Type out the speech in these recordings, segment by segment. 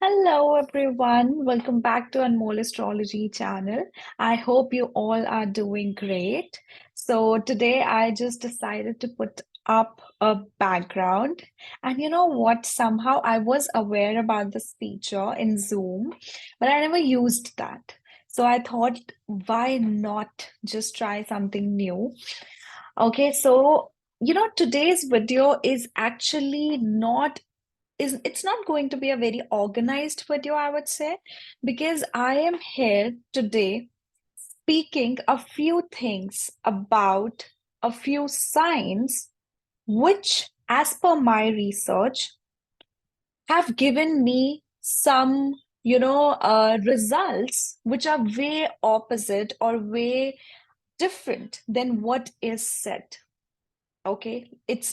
Hello everyone, welcome back to Anmoll Astrology channel. I hope you all are doing great. So today I just decided to put up a background, and you know what? Somehow I was aware about this feature in Zoom, but I never used that. So I thought, why not just try something new? Okay, so today's video is actually not is it's not going to be a very organized video, I would say, because I am here today speaking a few things about a few signs which, as per my research, have given me some, results which are way opposite or way different than what is said. Okay,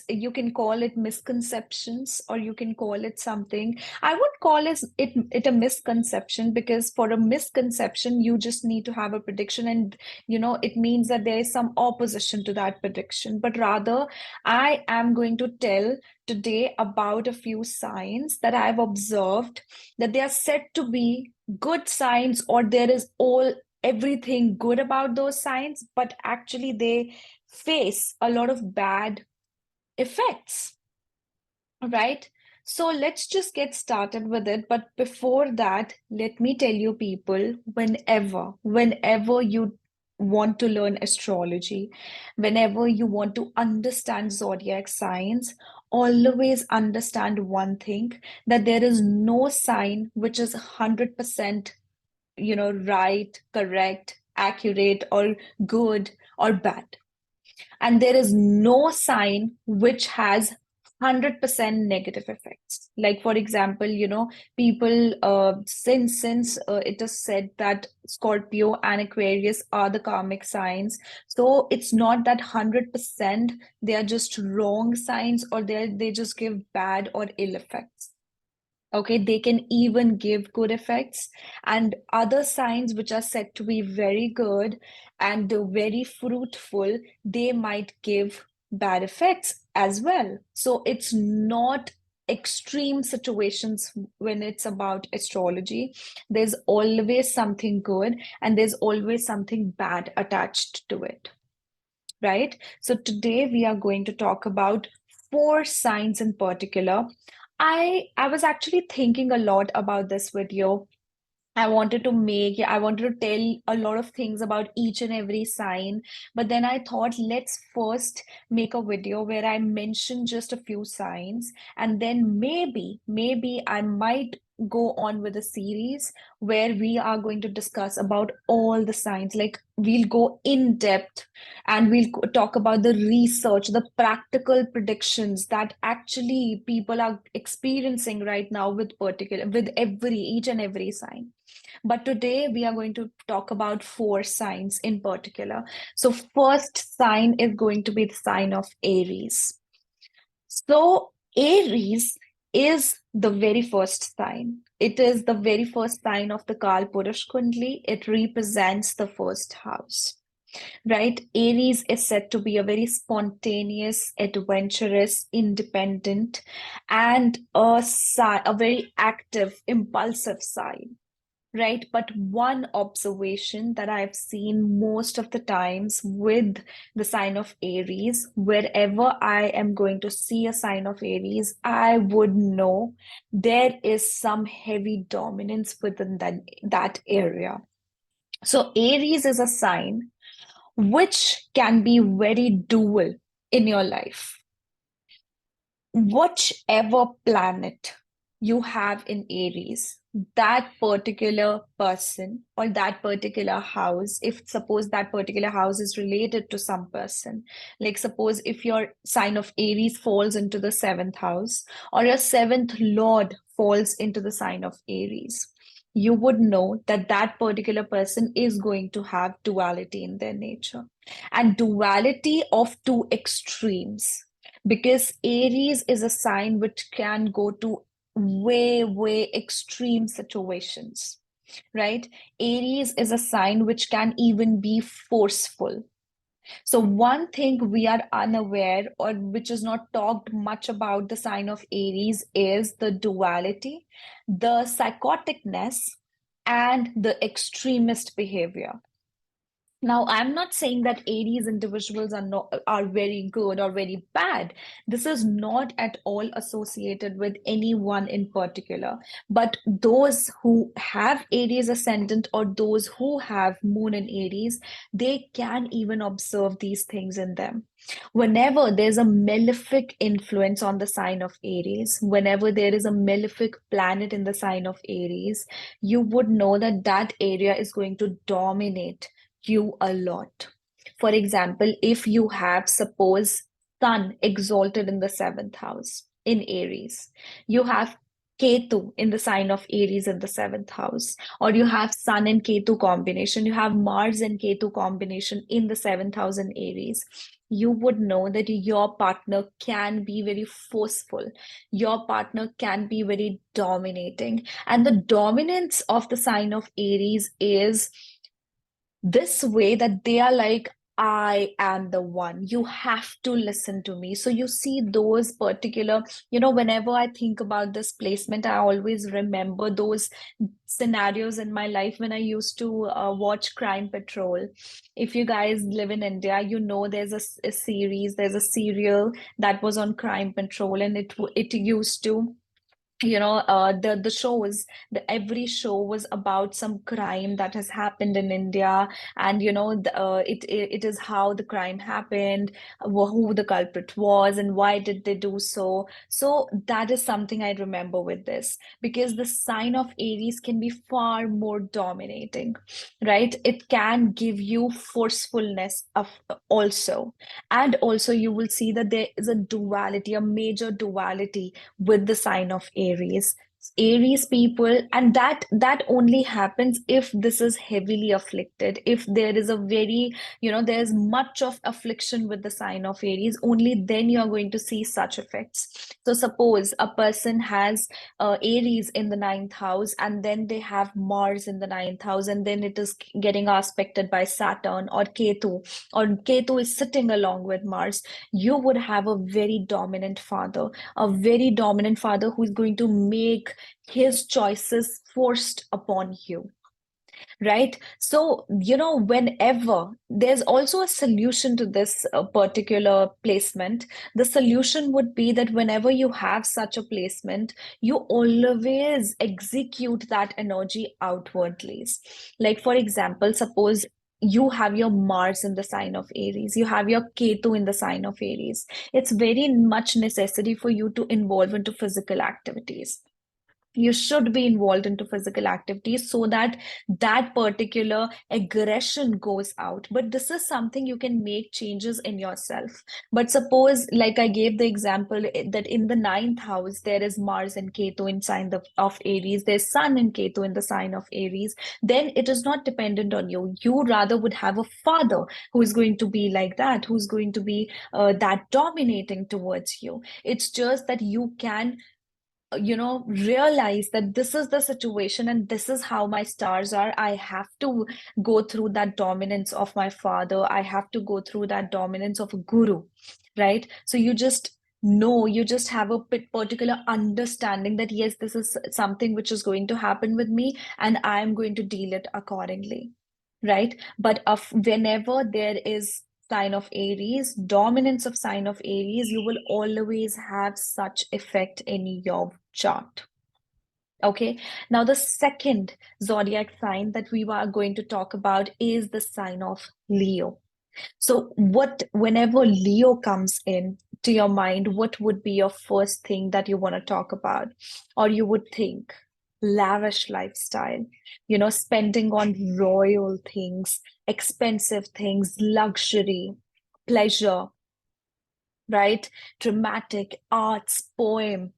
you can call it misconceptions or you can call it something. I would call it a misconception, because for a misconception you just need to have a prediction, and it means that there is some opposition to that prediction. But rather, I am going to tell today about a few signs that I've observed, that they are said to be good signs, or there is all everything good about those signs, but actually they face a lot of bad effects, right? So let's just get started with it. But before that, let me tell you, people, whenever you want to learn astrology, whenever you want to understand zodiac signs, always understand one thing, that there is no sign which is 100%, right, correct, accurate, or good or bad. And there is no sign which has 100% negative effects. Like, for example, people, since it is said that Scorpio and Aquarius are the karmic signs, so it's not that 100% they are just wrong signs, or they just give bad or ill effects. Okay, they can even give good effects, and other signs which are said to be very good and very fruitful, they might give bad effects as well. So it's not extreme situations when it's about astrology. There's always something good and there's always something bad attached to it, right? So today we are going to talk about four signs in particular. I was actually thinking a lot about this video. I wanted to tell a lot of things about each and every sign, but then I thought, let's first make a video where I mention just a few signs, and then maybe I might go on with a series where we are going to discuss about all the signs. Like, we'll go in depth and we'll talk about the research, the practical predictions that actually people are experiencing right now with every each and every sign. But today we are going to talk about four signs in particular. So first sign is going to be the sign of Aries. So Aries is the very first sign. It is the very first sign of the Kalpurush Kundli. It represents the first house, right? Aries is said to be a very spontaneous, adventurous, independent, and a very active, impulsive sign, right? But one observation that I've seen most of the times with the sign of Aries, wherever I am going to see a sign of Aries, I would know there is some heavy dominance within that area. So Aries is a sign which can be very dual in your life. Whichever planet you have in Aries, that particular person or that particular house, if suppose that particular house is related to some person, like suppose if your sign of Aries falls into the seventh house, or your seventh lord falls into the sign of Aries, you would know that that particular person is going to have duality in their nature, and duality of two extremes, because Aries is a sign which can go to way extreme situations, right? Aries is a sign which can even be forceful. So one thing we are unaware or which is not talked much about the sign of Aries is the duality, the psychoticness, and the extremist behavior. Now, I'm not saying that Aries individuals are very good or very bad. This is not at all associated with anyone in particular. But those who have Aries ascendant or those who have Moon in Aries, they can even observe these things in them. Whenever there's a malefic influence on the sign of Aries, whenever there is a malefic planet in the sign of Aries, you would know that that area is going to dominate you a lot. For example, if you have, suppose, Sun exalted in the seventh house in Aries, you have Ketu in the sign of Aries in the seventh house, or you have Sun and Ketu combination, you have Mars and Ketu combination in the seventh house in Aries. You would know that your partner can be very forceful. Your partner can be very dominating. And the dominance of the sign of Aries is this way that they are like, I am the one. You have to listen to me. So you see those particular, whenever I think about this placement, I always remember those scenarios in my life when I used to watch Crime Patrol. If you guys live in India, you know there's a series, there's a serial that was on Crime Patrol, and it used to the shows, the every show was about some crime that has happened in India, and it is how the crime happened, who the culprit was, and why did they do so. So that is something I remember with this, because the sign of Aries can be far more dominating, right? It can give you forcefulness of also, and also you will see that there is a duality, a major duality with the sign of Aries. Aries people, and that only happens if this is heavily afflicted. If there is a very, there's much of affliction with the sign of Aries, only then you are going to see such effects. So suppose a person has Aries in the ninth house, and then they have Mars in the ninth house, and then it is getting aspected by Saturn or Ketu is sitting along with Mars. You would have a very dominant father who is going to make his choices forced upon you, right? So, whenever there's also a solution to this particular placement, the solution would be that whenever you have such a placement, you always execute that energy outwardly. Like, for example, suppose you have your Mars in the sign of Aries, you have your Ketu in the sign of Aries. It's very much necessary for you to involve into physical activities. You should be involved into physical activities so that that particular aggression goes out. But this is something you can make changes in yourself. But suppose, like I gave the example, that in the ninth house there is Mars and Ketu in sign of Aries, there's Sun and Ketu in the sign of Aries, then it is not dependent on you. You rather would have a father who is going to be like that, who's going to be that dominating towards you. It's just that you can realize that this is the situation and this is how my stars are. I have to go through that dominance of my father. I have to go through that dominance of a guru, right? So you just know, you just have a particular understanding that yes, this is something which is going to happen with me, and I'm going to deal it accordingly, right? But whenever there is sign of Aries, dominance of sign of Aries, you will always have such effect in your chart. Okay, now the second zodiac sign that we are going to talk about is the sign of Leo. So whenever Leo comes in to your mind, what would be your first thing that you want to talk about? Or you would think lavish lifestyle, spending on royal things, expensive things, luxury, pleasure, right? Dramatic arts, poem,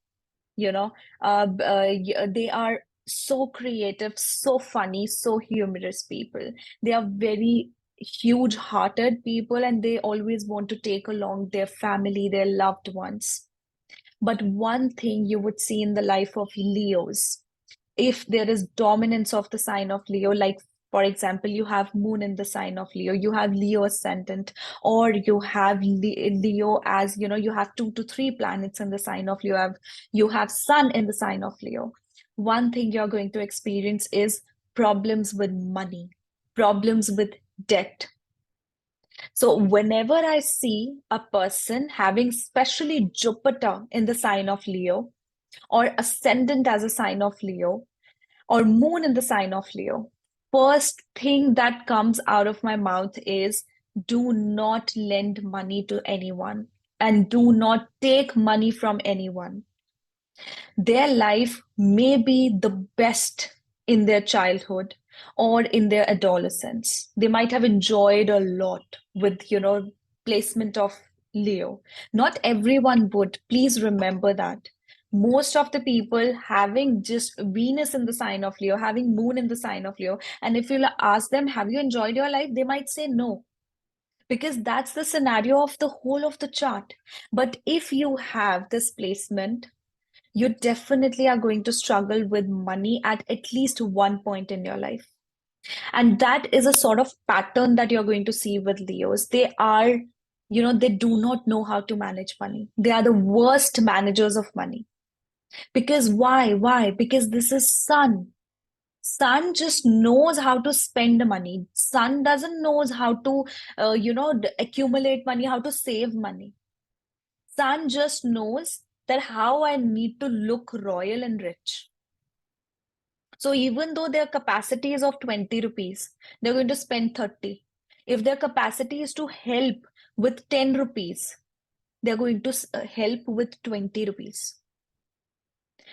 they are so creative, so funny, so humorous people. They are very huge hearted people, and they always want to take along their family, their loved ones. But one thing you would see in the life of Leos, if there is dominance of the sign of Leo, like For example, you have moon in the sign of Leo, you have Leo ascendant, or you have Leo as, you have 2 to 3 planets in the sign of Leo, you have sun in the sign of Leo. One thing you're going to experience is problems with money, problems with debt. So whenever I see a person having especially Jupiter in the sign of Leo, or ascendant as a sign of Leo, or moon in the sign of Leo, first thing that comes out of my mouth is do not lend money to anyone and do not take money from anyone. Their life may be the best in their childhood or in their adolescence. They might have enjoyed a lot with, placement of Leo. Not everyone would. Please remember that. Most of the people having just Venus in the sign of Leo, having Moon in the sign of Leo, and if you ask them, have you enjoyed your life? They might say no, because that's the scenario of the whole of the chart. But if you have this placement, you definitely are going to struggle with money at least one point in your life. And that is a sort of pattern that you're going to see with Leos. They are, they do not know how to manage money. They are the worst managers of money. Because why? Why? Because this is sun. Sun just knows how to spend money. Sun doesn't knows how to, accumulate money, how to save money. Sun just knows that how I need to look royal and rich. So even though their capacity is of 20 rupees, they're going to spend 30. If their capacity is to help with 10 rupees, they're going to help with 20 rupees.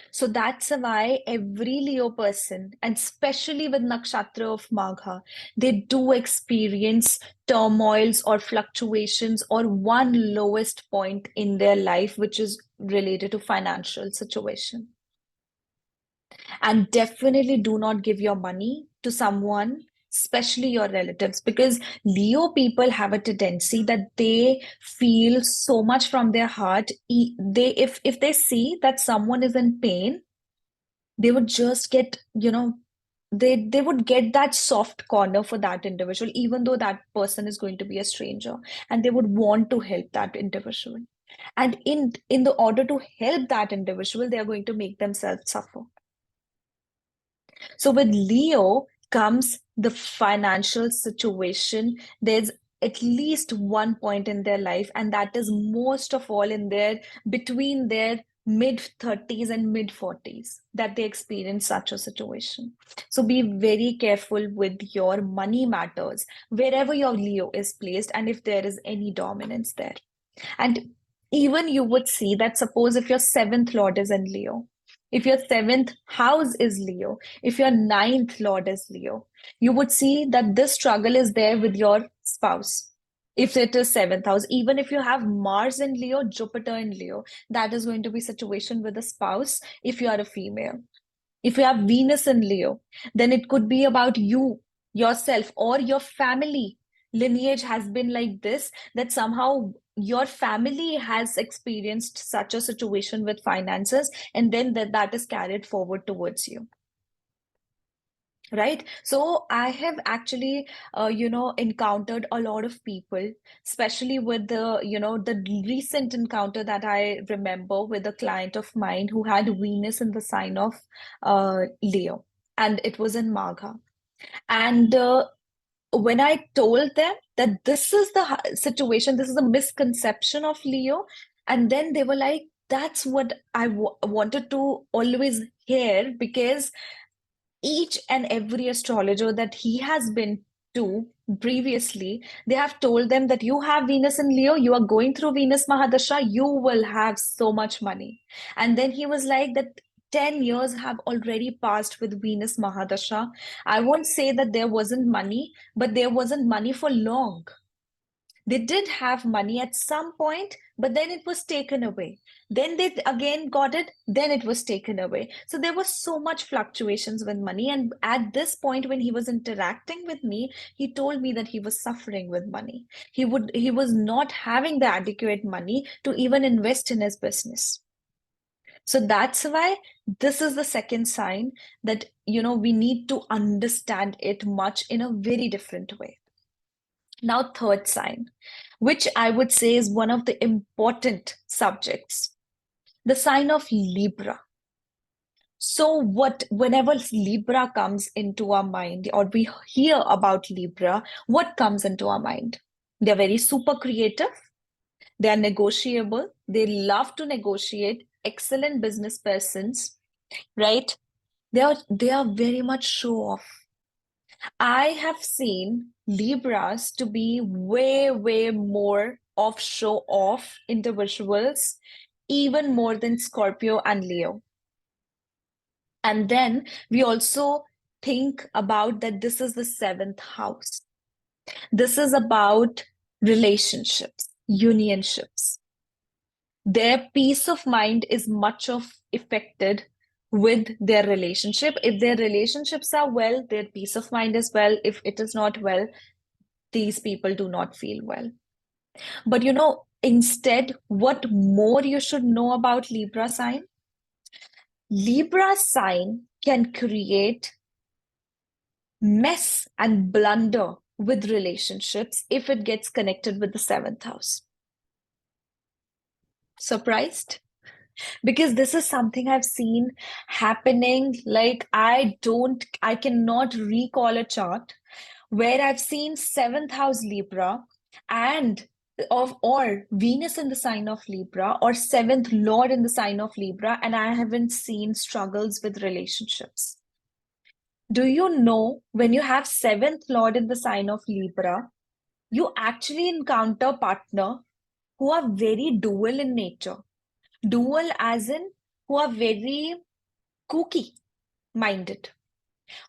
So that's why every Leo person, and especially with Nakshatra of Magha, they do experience turmoils or fluctuations or one lowest point in their life, which is related to financial situation. And definitely do not give your money to someone, especially your relatives, because Leo people have a tendency that they feel so much from their heart. If they see that someone is in pain, they would just get, they would get that soft corner for that individual, even though that person is going to be a stranger, and they would want to help that individual. And in the order to help that individual, they are going to make themselves suffer. So with Leo comes the financial situation. There's at least one point in their life, and that is most of all in their between their mid 30s and mid 40s, that they experience such a situation. So be very careful with your money matters, wherever your Leo is placed, and if there is any dominance there. And even you would see that, suppose if your seventh lord is in Leo, if your seventh house is Leo, if your ninth lord is Leo, you would see that this struggle is there with your spouse. If it is seventh house, even if you have Mars in Leo, Jupiter in Leo, that is going to be situation with a spouse if you are a female. If you have Venus in Leo, then it could be about you, yourself, or your family lineage has been like this, that somehow your family has experienced such a situation with finances, and then that is carried forward towards you. Right. So I have actually, encountered a lot of people, especially with the recent encounter that I remember with a client of mine who had Venus in the sign of Leo, and it was in Magha. And when I told them that this is the situation, this is a misconception of Leo, and then they were like, that's what I wanted to always hear, because each and every astrologer that he has been to previously, they have told them that you have Venus in Leo, you are going through Venus Mahadasha, you will have so much money. And then he was like that 10 years have already passed with Venus Mahadasha. I won't say that there wasn't money, but there wasn't money for long. They did have money at some point, but then it was taken away. Then they again got it, then it was taken away. So there was so much fluctuations with money. And at this point, when he was interacting with me, he told me that he was suffering with money. He was not having the adequate money to even invest in his business. So that's why this is the second sign that, we need to understand it much in a very different way. Now, third sign, which I would say is one of the important subjects, the sign of Libra. So whenever Libra comes into our mind or we hear about Libra, what comes into our mind? They're very super creative. They are negotiable. They love to negotiate. Excellent business persons, right? They are very much show off. I have seen Libras to be way, way more of show off individuals, even more than Scorpio and Leo. And then we also think about that this is the seventh house. This is about relationships, unionships. Their peace of mind is much of affected with their relationship. If their relationships are well, their peace of mind is well. If it is not well, these people do not feel well. But instead, what more you should know about Libra sign? Libra sign can create mess and blunder with relationships if it gets connected with the seventh house. Surprised? Because this is something I've seen happening. Like, I cannot recall a chart where I've seen seventh house Libra and or Venus in the sign of Libra or seventh Lord in the sign of Libra, and I haven't seen struggles with relationships. Do you know when you have seventh Lord in the sign of Libra, you actually encounter partner who are very dual in nature. Dual as in who are very kooky minded.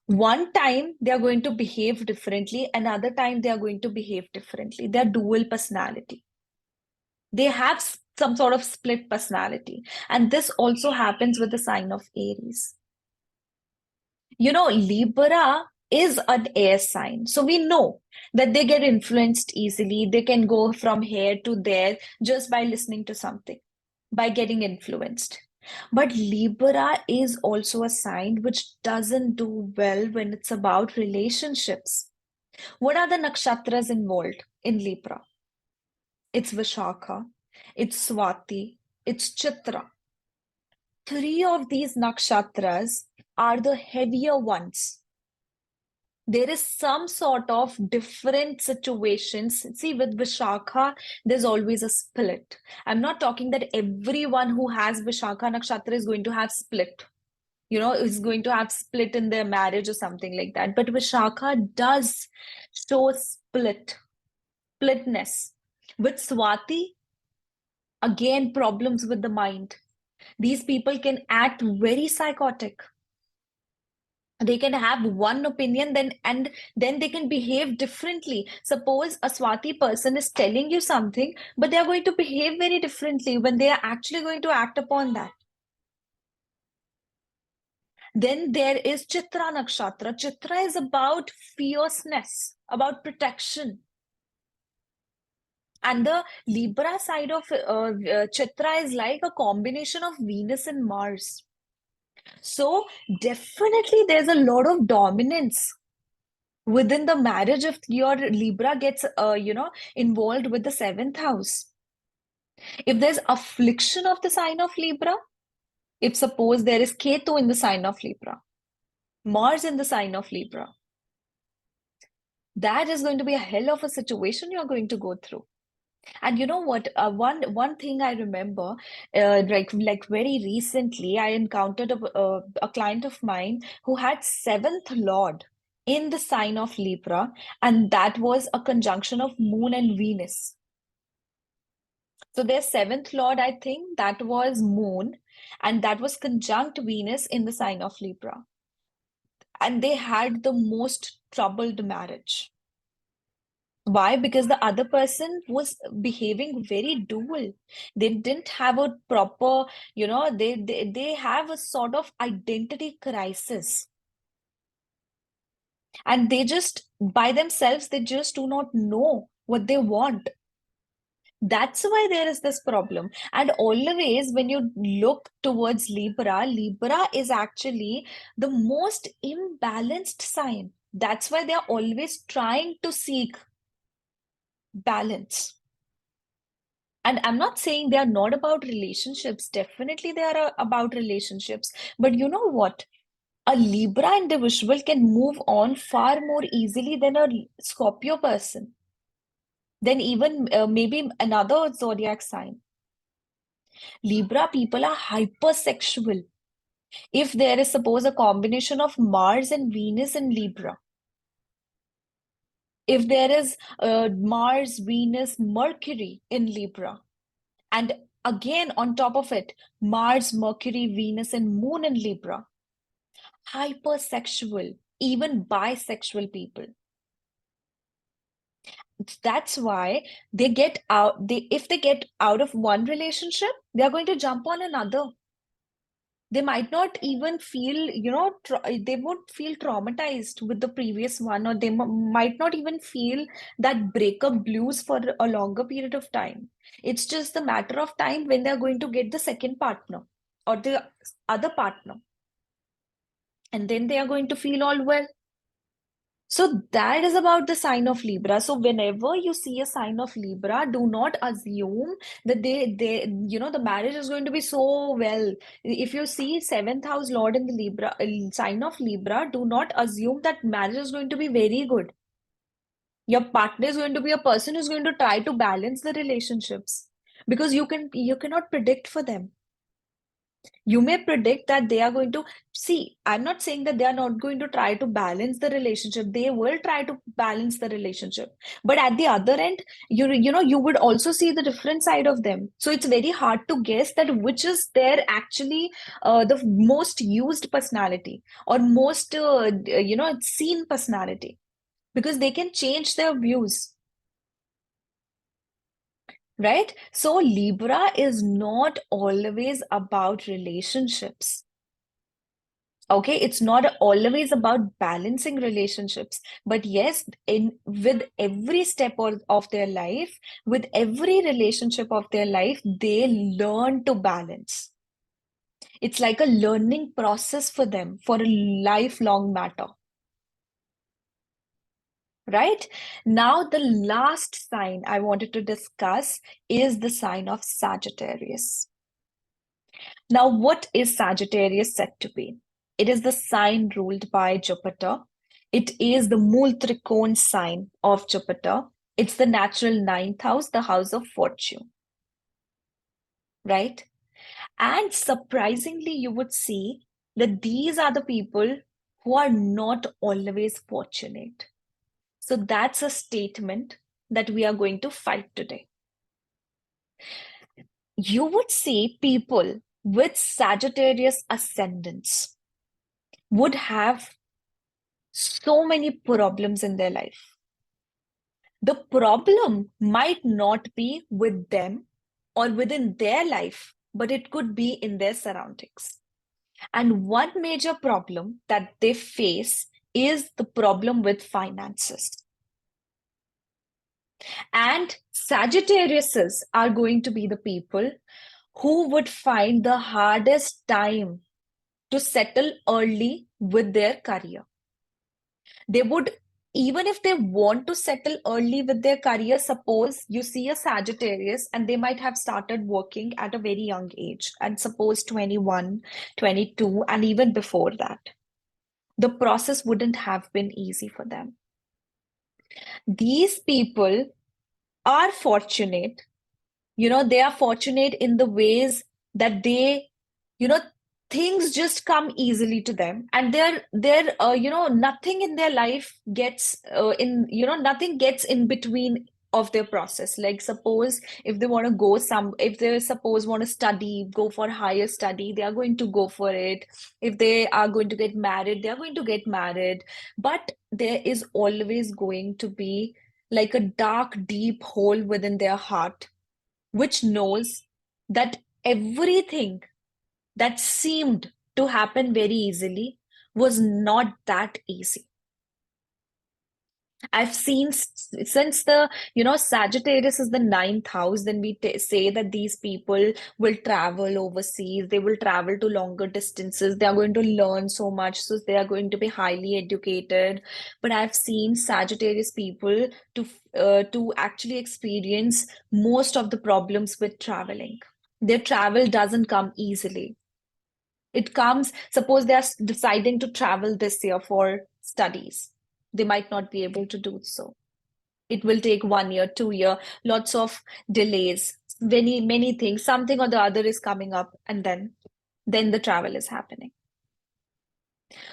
One time they are going to behave differently, another time they are going to behave differently. They are dual personality. They have some sort of split personality. And this also happens with the sign of Aries. Libra is an air sign. So we know that they get influenced easily. They can go from here to there just by listening to something, by getting influenced. But Libra is also a sign which doesn't do well when it's about relationships. What are the nakshatras involved in Libra? It's Vishakha, it's Swati, it's Chitra. Three of these nakshatras are the heavier ones. There is some sort of different situations. See, with Vishakha, there's always a split. I'm not talking that everyone who has Vishakha Nakshatra is going to have split, is going to have split in their marriage or something like that. But Vishakha does show splitness. With Swati, again, problems with the mind. These people can act very psychotic. They can have one opinion and then they can behave differently. Suppose a Swati person is telling you something, but they are going to behave very differently when they are actually going to act upon that. Then there is Chitra Nakshatra. Chitra is about fierceness, about protection. And the Libra side of Chitra is like a combination of Venus and Mars. So definitely there's a lot of dominance within the marriage if your Libra gets involved with the seventh house. If there's affliction of the sign of Libra, if suppose there is Ketu in the sign of Libra, Mars in the sign of Libra, that is going to be a hell of a situation you're going to go through. And you know what? One thing I remember, like very recently, I encountered a client of mine who had seventh lord in the sign of Libra, and that was a conjunction of Moon and Venus. So their seventh lord, I think, that was Moon, and that was conjunct Venus in the sign of Libra, and they had the most troubled marriage. Why? Because the other person was behaving very dual. They didn't have a proper, they have a sort of identity crisis. And they just, by themselves, they just do not know what they want. That's why there is this problem. And always when you look towards Libra, Libra is actually the most imbalanced sign. That's why they're always trying to seek balance. And I'm not saying they are not about relationships. Definitely they are about relationships. But you know what? A Libra individual can move on far more easily than a Scorpio person, than even maybe another zodiac sign. Libra people are hypersexual. If there is, suppose, a combination of Mars and Venus in Libra, if there is Mars, Venus, Mercury in Libra, and again on top of it, Mars, Mercury, Venus, and Moon in Libra, hypersexual, even bisexual people. That's why they get out, if they get out of one relationship, they're going to jump on another. They might not even feel, they won't feel traumatized with the previous one, or they might not even feel that breakup blues for a longer period of time. It's just a matter of time when they're going to get the second partner or the other partner, and then they are going to feel all well. So that is about the sign of Libra. So whenever you see a sign of Libra, do not assume that the marriage is going to be so well. If you see seventh house Lord in the Libra sign of Libra, do not assume that marriage is going to be very good. Your partner is going to be a person who's going to try to balance the relationships, because you cannot predict for them. You may predict that they are going to see. I'm not saying that they are not going to try to balance the relationship. They will try to balance the relationship. But at the other end, you would also see the different side of them. So it's very hard to guess that which is their actually the most used personality, or most seen personality, because they can change their views. Right? So Libra is not always about relationships. Okay, it's not always about balancing relationships, but yes, in with every step of their life, with every relationship of their life, they learn to balance. It's like a learning process for them, for a lifelong matter, right? Now, the last sign I wanted to discuss is the sign of Sagittarius. Now, what is Sagittarius said to be? It is the sign ruled by Jupiter. It is the Mool Trikon sign of Jupiter. It's the natural ninth house, the house of fortune, right? And surprisingly, you would see that these are the people who are not always fortunate. So that's a statement that we are going to fight today. You would see people with Sagittarius ascendants would have so many problems in their life. The problem might not be with them or within their life, but it could be in their surroundings. And one major problem that they face is the problem with finances. And Sagittariuses are going to be the people who would find the hardest time to settle early with their career. They would, even if they want to settle early with their career, suppose you see a Sagittarius and they might have started working at a very young age, and suppose 21, 22, and even before that, the process wouldn't have been easy for them. These people are fortunate, they are fortunate in the ways that they, you know, things just come easily to them, and nothing in their life gets nothing gets in between of their process. Like suppose if they want to go if they suppose want to study, go for higher study, they are going to go for it. If they are going to get married, they are going to get married. But there is always going to be like a dark, deep hole within their heart, which knows that everything that seemed to happen very easily was not that easy. I've seen since the, Sagittarius is the ninth house, then we say that these people will travel overseas, they will travel to longer distances, they are going to learn so much, so they are going to be highly educated. But I've seen Sagittarius people to actually experience most of the problems with traveling. Their travel doesn't come easily. It comes, suppose they are deciding to travel this year for studies. They might not be able to do so. It will take 1 year, 2 year, lots of delays, many things. Something or the other is coming up, and then the travel is happening.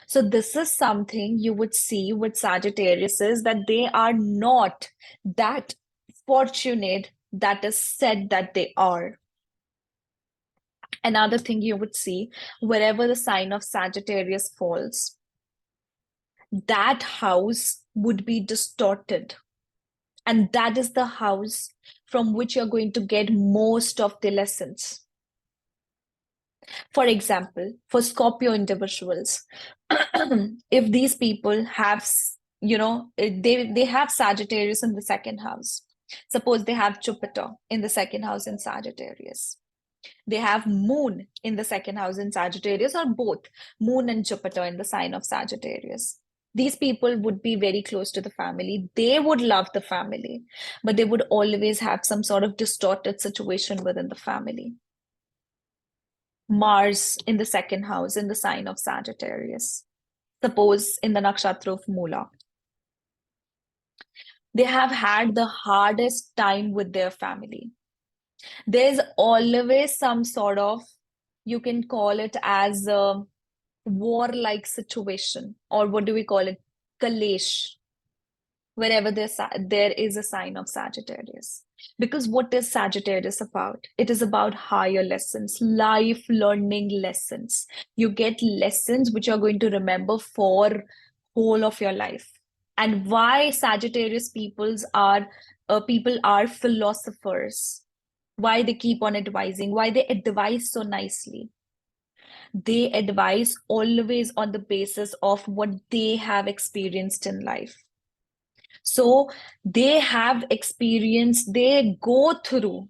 So this is something you would see with Sagittarius is that they are not that fortunate that is said that they are. Another thing you would see, wherever the sign of Sagittarius falls, that house would be distorted. And that is the house from which you're going to get most of the lessons. For example, for Scorpio individuals, if these people have, they have Sagittarius in the second house. Suppose they have Jupiter in the second house in Sagittarius. They have Moon in the second house in Sagittarius, or both Moon and Jupiter in the sign of Sagittarius. These people would be very close to the family. They would love the family, but they would always have some sort of distorted situation within the family. Mars in the second house in the sign of Sagittarius. Suppose in the nakshatra of Mula. They have had the hardest time with their family. There's always some sort of, you can call it as a warlike situation, or what do we call it? Kalesh, wherever there is a sign of Sagittarius. Because what is Sagittarius about? It is about higher lessons, life learning lessons. You get lessons which you're going to remember for whole of your life. And why Sagittarius people are philosophers, why they keep on advising, why they advise so nicely. They advise always on the basis of what they have experienced in life. So they have experience, they go through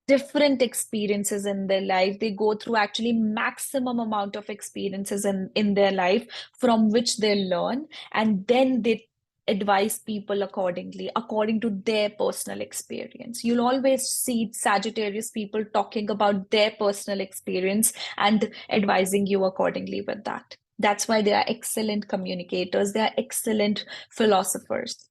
different experiences in their life. They go through actually maximum amount of experiences in their life from which they learn, and then they advise people accordingly, according to their personal experience. You'll always see Sagittarius people talking about their personal experience and advising you accordingly with that. That's why they are excellent communicators, they are excellent philosophers.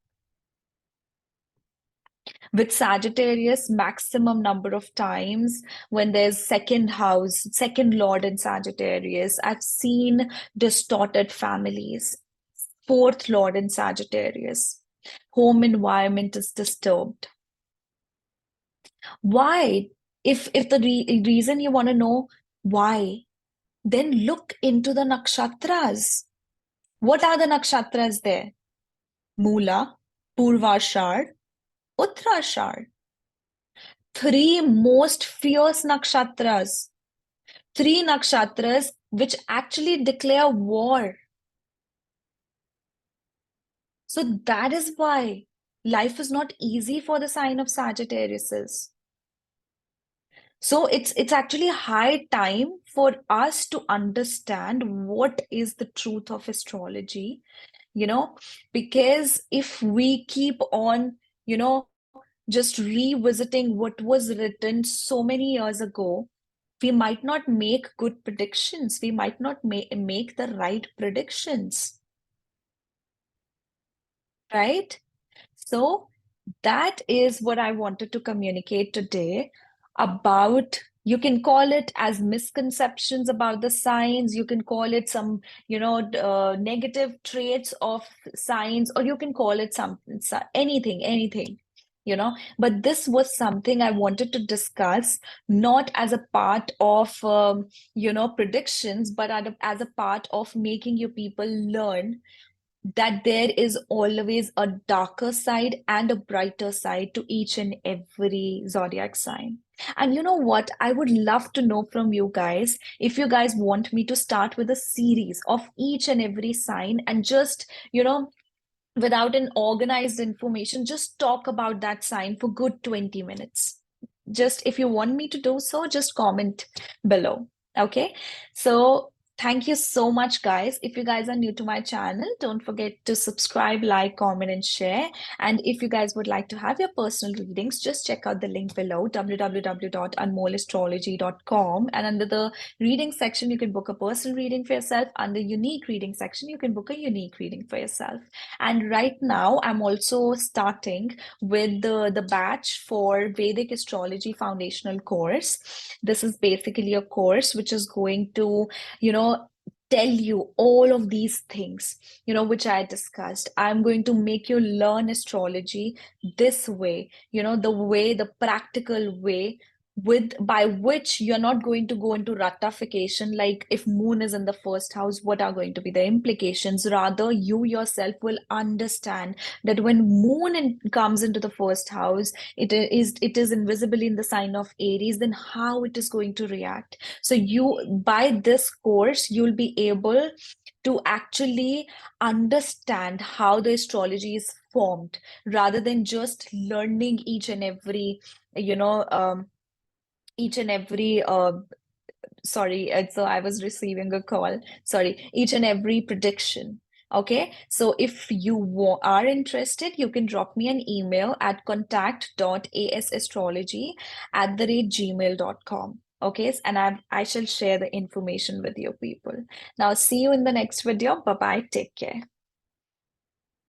With Sagittarius, maximum number of times when there's second house, second lord in Sagittarius, I've seen distorted families. Fourth lord in Sagittarius, home environment is disturbed. Why? If the reason you want to know why, then look into the nakshatras. What are the nakshatras there? Mula, Purvashar, Uttarashar. Three most fierce nakshatras. Three nakshatras which actually declare war. So that is why life is not easy for the sign of Sagittarius. So it's actually high time for us to understand what is the truth of astrology, because if we keep on, just revisiting what was written so many years ago, we might not make good predictions. We might not make the right predictions, right? So that is what I wanted to communicate today about. You can call it as misconceptions about the signs. You can call it some, negative traits of signs, or you can call it anything. But this was something I wanted to discuss, not as a part of, predictions, but as a part of making you people learn that there is always a darker side and a brighter side to each and every zodiac sign. And you know what? I would love to know from you guys if you guys want me to start with a series of each and every sign and just, without an organized information, just talk about that sign for good 20 minutes. Just if you want me to do so, just comment below. Okay. So thank you so much, guys. If you guys are new to my channel, don't forget to subscribe, like, comment, and share. And if you guys would like to have your personal readings, just check out the link below, www.anmollastrology.com. And under the reading section, you can book a personal reading for yourself. Under unique reading section, you can book a unique reading for yourself. And right now, I'm also starting with the batch for Vedic Astrology Foundational course. This is basically a course which is going to, tell you all of these things, which I discussed. I'm going to make you learn astrology this way, the practical way with by which you're not going to go into ratification, like if moon is in the first house, what are going to be the implications? Rather, you yourself will understand that when comes into the first house, it is invisibly in the sign of Aries, then how it is going to react. So by this course, you'll be able to actually understand how the astrology is formed, rather than just learning you know, um, each and every sorry, so I was receiving a call. Sorry, each and every prediction. Okay, so if you are interested, you can drop me an email at contact.asastrology@gmail.com. Okay, and I shall share the information with you people. Now, see you in the next video. Bye bye. Take care.